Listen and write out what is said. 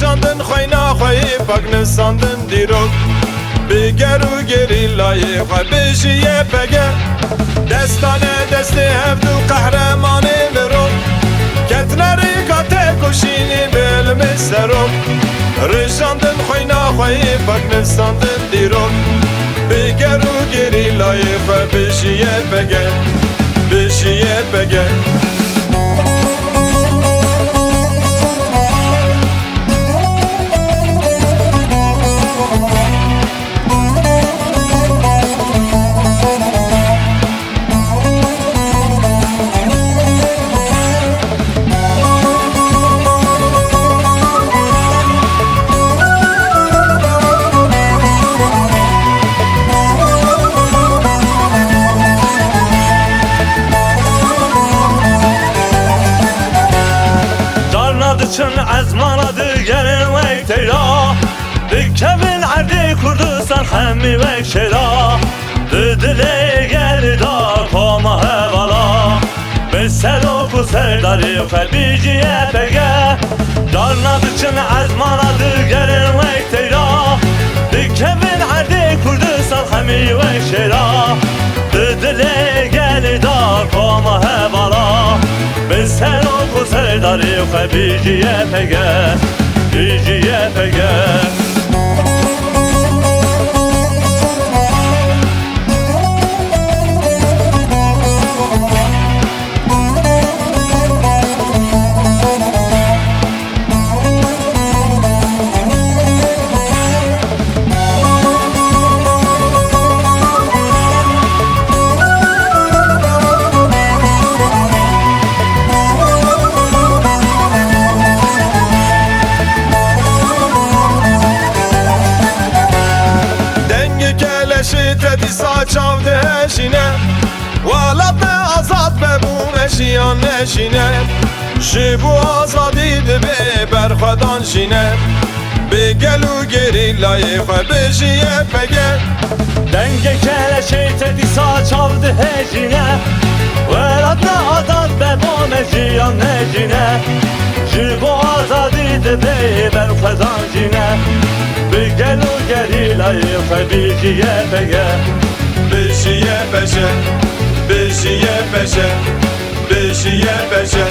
Rejandın khoyna khoyi pak nefsandın dirok Bigeru geri layı khoy bejiye pege Destane desti hevdu kahramanı verok Ketneri kate koşini bilmiş serok Rejandın khoyna khoyi pak nefsandın dirok Bigeru geri layı khoy bejiye pege Bejiye pege Çın azmanadı gelmek teyra Dikkemin ardi Kurdistan hemmi ve şera Didile gel da koma hevala Beseloku serdari kalbiciye pege Darnadı çın azmanadı gelmek teyra Dikkemin ardi Kurdistan hemmi ve şera Didile gel da koma hevala Beseloku serdari kalbiciye pege Biciye pege Tedi saçavde eşine Valat ne azat be bu meşiyan neşine Ji bu azadid be berxadan şine Be gelu geri layık bejiye pege Denge keleşi tedi saçavde eşine Valat ne azat be bu meşiyan neşine Ji bu azadid be berxadan şine Bir gelu geri layık biciye pege Bejiye peşe Bejiye peşe Bejiye peşe